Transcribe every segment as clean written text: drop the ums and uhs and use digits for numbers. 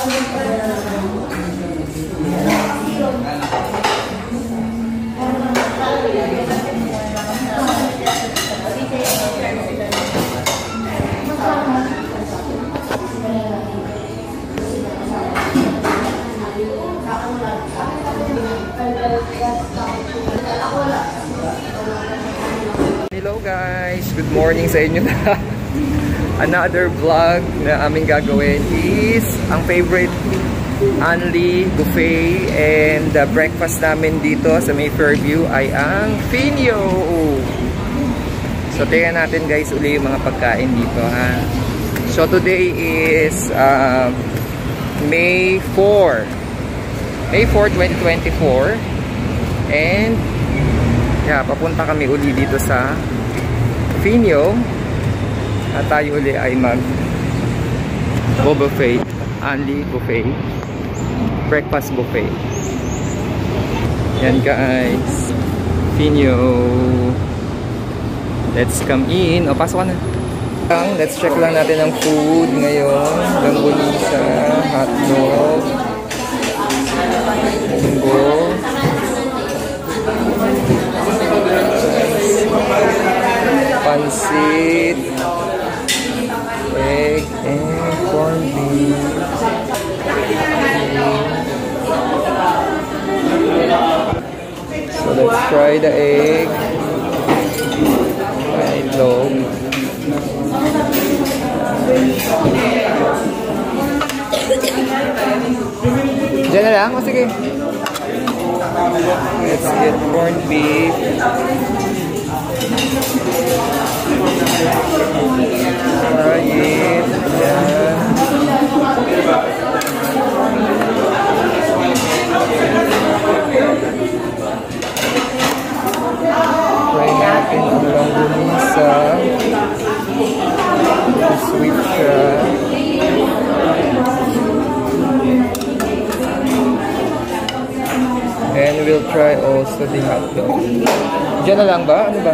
Hello guys! Good morning sa inyo na. Another vlog na aming gagawin is ang favorite Anli Buffet, and the breakfast namin dito sa may Fairview ay ang Finyo. So tingnan natin guys uli yung mga pagkain dito ha. So today is May 4, 2024, and yeah, papunta kami uli dito sa Finyo at tayo uli ay mag buffet, Anli Buffet, breakfast buffet. Yan guys, Finyo. Let's come in. O, pasok ka na. Let's check lang natin ang food ngayon. Langgunisa, hotdog, munggo, pansit, egg, and corned beef. So let's try the egg. Itlog. Diyan na lang? O sige. Let's get corned beef. Try it. Yan. Try natin ang langgunisa. Sweet siya. And we'll try also the hotdog. Diyan na lang ba? Ano ba?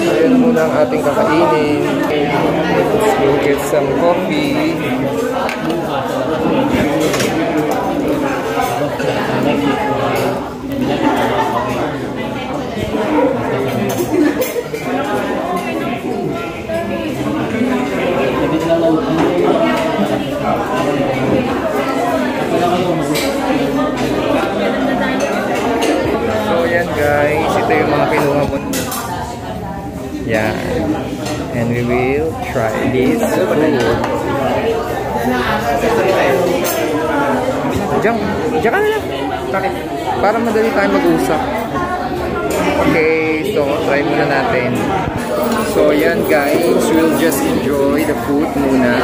Ayan muna ang ating kakainin. Let's go get some coffee. So yan guys, ito yung mga kinuha mo. Yan. And we will try this food. Diyan ka na lang. Bakit? Para madali tayo mag-usap. Okay, so try muna natin. So yan guys, we'll just enjoy the food muna.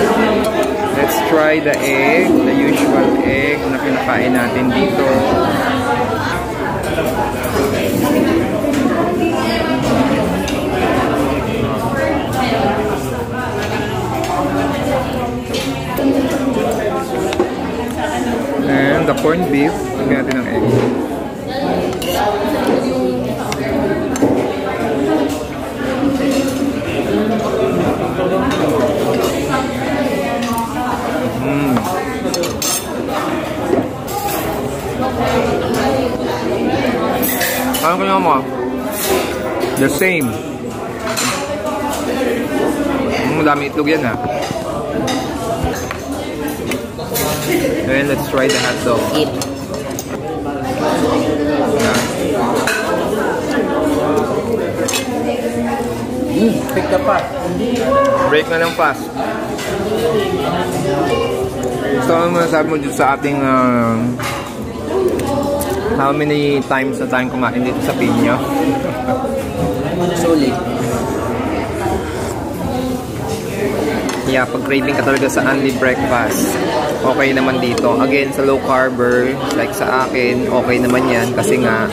Let's try the egg, the usual egg na kinakain natin dito. And the corned beef, lagyan natin ng egg. Ano kanya mo? The same. Dami itlog yan ha. Then let's try the hot dog. Pick the fast. Break na ng fast. So ano masasabi mo dito sa ating how many times na tayong kumain dito sa Finyo? Solid. Yeah, pag craving ka talaga sa Anli breakfast, okay naman dito. Again, sa low carber, like sa akin, okay naman yan kasi nga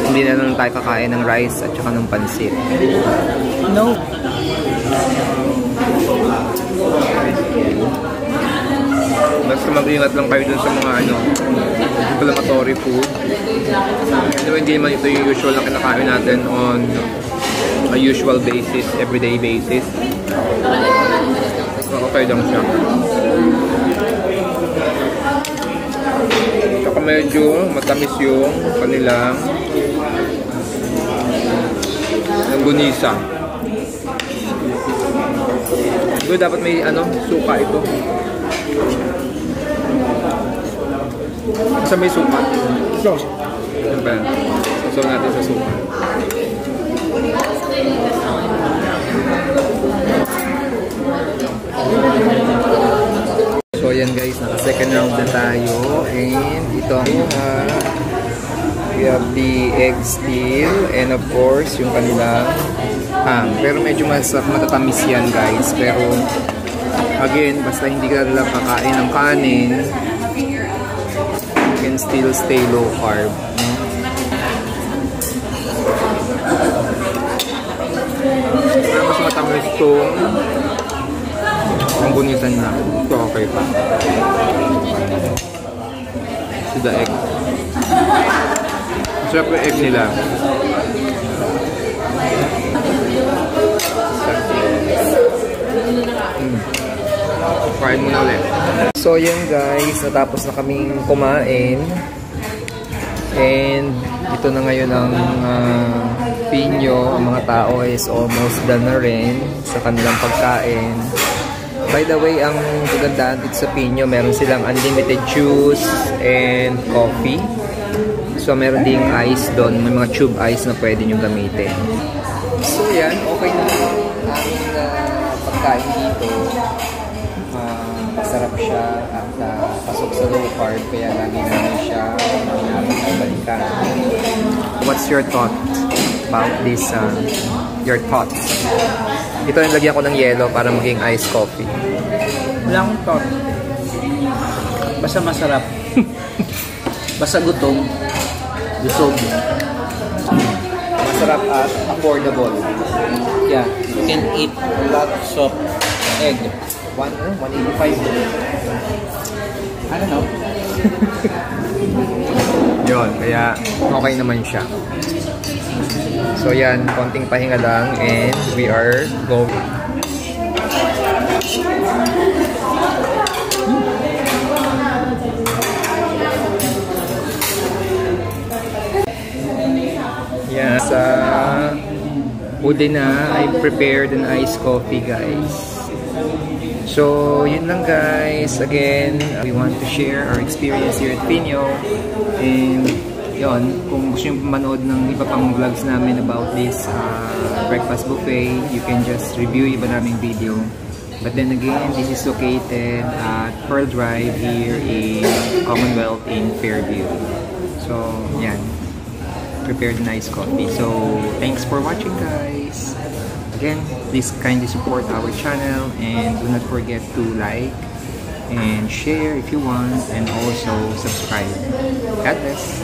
hindi na lang tayo kakain ng rice at saka ng pansit. No. Basta mag-ingat lang kayo dun sa mga inflammatory food. Anyway, hindi naman ito yung usual na kinakain natin on a usual basis, everyday basis. Okay lang siya. Saka medyo matamis yung kanilang langgunisa. Ito dapat may suka ito. Sa may suka. Yan ba? Sasaw natin sa suka. So yan guys, naka second round na tayo. And ito ang we have the egg steal and of course yung kanilang ham. Pero medyo matatamis yan guys. Pero again, basta hindi ka lang kakain ng kanin, you can still stay low carb. Pero mas matamis itong ang bunisan na. Ito okay pa. So the egg. Masarap yung egg nila. Kain muna ulit. So yun guys, natapos na kaming kumain. And ito na ngayon ang Pinyo. Ang mga tao is almost done na rin sa kanilang pagkain. By the way, ang kagandaan dito sa Pinyo, meron silang unlimited juice and coffee. So meron ding ice doon, may mga tube ice na pwede nyo gamitin. So yan, okay na ang aming pagkain dito. Masarap siya at pasok sa low carb, kaya lagi namin siya balikan. What's your thought about this? Your thoughts? Ito yung lagyan ko ng yelo para maging iced coffee. Wala akong thought. Basta masarap. Basta gutom. Busog. Masarap at affordable. Yeah, you can eat lots of egg. 185. I don't know. Yun, kaya okay naman siya. So yan, konting pahinga lang and we are going. Yeah, sa huli na, I prepared an iced coffee guys. So, yun lang guys. Again, we want to share our experience here at Pinyo. And, yun, kung gusto nyo manood ng iba pang vlogs namin about this breakfast buffet, you can just review iba naming video. But then again, this is located at Pearl Drive here in Commonwealth in Fairview. So, yan. Prepared nice coffee. So, thanks for watching guys. Again, please kindly support our channel and do not forget to like and share if you want and also subscribe. God bless.